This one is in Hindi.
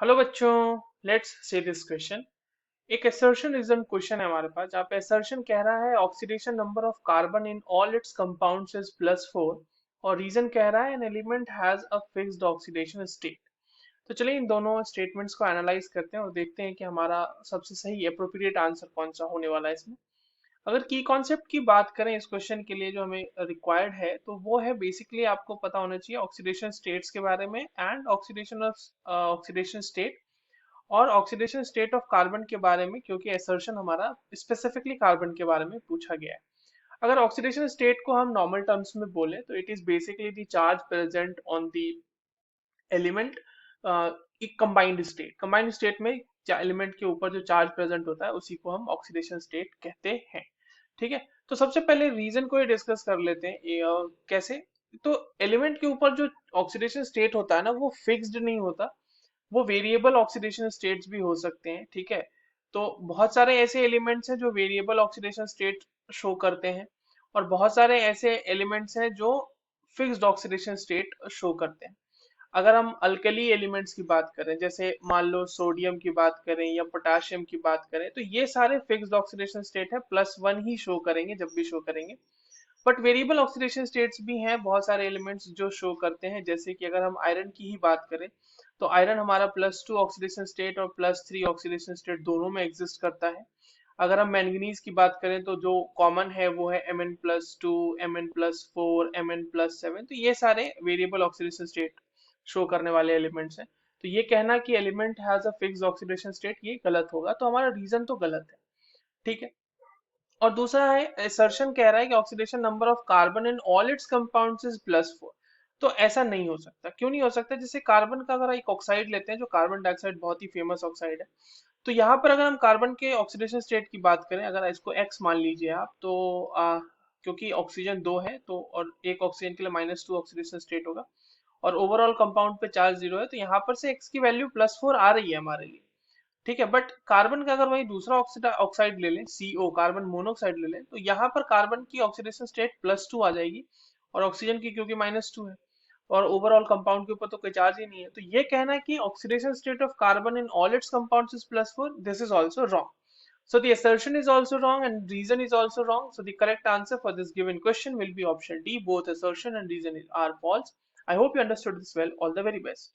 हेलो बच्चों, लेट्स सी दिस क्वेश्चन। एक assertion रीजन क्वेश्चन है हमारे पास, जहाँ पे assertion कह रहा है oxidation number of carbon in all it's compounds is +4 और रीजन कह रहा है an element has a fixed oxidation state. तो चलिए इन दोनों स्टेटमेंट्स को एनालाइज करते हैं और देखते हैं कि हमारा सबसे सही अप्रोप्रिएट आंसर कौन सा होने वाला है इसमें। अगर की कॉन्सेप्ट की बात करें इस क्वेश्चन के लिए जो हमें रिक्वायर्ड है, तो वो है बेसिकली आपको पता होना चाहिए ऑक्सीडेशन स्टेट्स के बारे में एंड ऑक्सीडेशन स्टेट और ऑक्सीडेशन स्टेट ऑफ कार्बन के बारे में, क्योंकि असर्शन हमारा स्पेसिफिकली कार्बन के बारे में पूछा गया है। अगर ऑक्सीडेशन स्टेट को हम नॉर्मल टर्म्स में बोले तो it is basically the charge present on the element. एक कंबाइंड स्टेट में एलिमेंट के ऊपर जो चार्ज प्रेजेंट होता है उसी को हम ऑक्सीडेशन स्टेट कहते हैं। ठीक है, तो सबसे पहले रीजन को ही डिस्कस कर लेते हैं। कैसे? तो एलिमेंट के ऊपर जो ऑक्सीडेशन स्टेट होता है ना, वो फिक्स्ड नहीं होता, वो वेरिएबल ऑक्सीडेशन स्टेट्स भी हो सकते हैं। ठीक है, तो बहुत सारे ऐसे एलिमेंट्स हैं जो वेरिएबल ऑक्सीडेशन स्टेट शो करते हैं और बहुत सारे ऐसे एलिमेंट्स हैं जो फिक्स्ड ऑक्सीडेशन स्टेट शो करते हैं। अगर हम अल्कली एलिमेंट्स की बात करें, जैसे मान लो सोडियम की बात करें या पोटाशियम की बात करें, तो ये सारे फिक्स्ड ऑक्सीडेशन स्टेट है, +1 ही शो करेंगे जब भी शो करेंगे। बट वेरिएबल ऑक्सीडेशन स्टेट्स भी हैं बहुत सारे एलिमेंट्स जो शो करते हैं। जैसे कि अगर हम आयरन की ही बात करें, तो आयरन हमारा +2 ऑक्सीडेशन स्टेट और +3 ऑक्सीडेशन स्टेट दोनों में एग्जिस्ट करता है। अगर हम मैंगनीज की बात करें तो जो कॉमन है वो है Mn+2, Mn+4, Mn+7। तो ये सारे वेरिएबल ऑक्सीडेशन स्टेट शो करने वाले एलिमेंट्स हैं। तो ये कहना कि element has a fixed oxidation state, ये गलत होगा, तो हमारा रीजन तो गलत है। ठीक है, और दूसरा है असर्शन कह रहा है कि oxidation number of carbon in all it's compounds is +4। तो ऐसा नहीं हो सकता। क्यों नहीं हो सकता? जैसे कार्बन का अगर एक ऑक्साइड लेते हैं, जो कार्बन डाइऑक्साइड बहुत ही फेमस ऑक्साइड है, तो यहाँ पर अगर हम कार्बन के ऑक्सीडेशन स्टेट की बात करें, अगर इसको एक्स मान लीजिए आप, तो क्योंकि ऑक्सीजन दो है तो और एक ऑक्सीजन के लिए -2 ऑक्सीडेशन स्टेट होगा और ओवरऑल कंपाउंड पे चार्ज 0 है, तो यहाँ पर से एक्स की वैल्यू +4 आ रही है हमारे लिए। ठीक है, बट कार्बन का अगर वही दूसरा ऑक्साइड ले लें, CO कार्बन मोनोऑक्साइड ले लें, तो यहाँ पर कार्बन की ऑक्सीडेशन स्टेट +2 आ जाएगी और ऑक्सीजन की क्योंकि -2 है और ओवरऑल कंपाउंड के ऊपर तो कोई चार्ज ही नहीं है। तो ये कहना है कि oxidation state of carbon in all it's compounds is +4, this is also wrong. So the assertion is also wrong and reason is also wrong. So the correct answer for this given question will be option D. Both assertion and reason are false. I hope you understood this well. All the very best.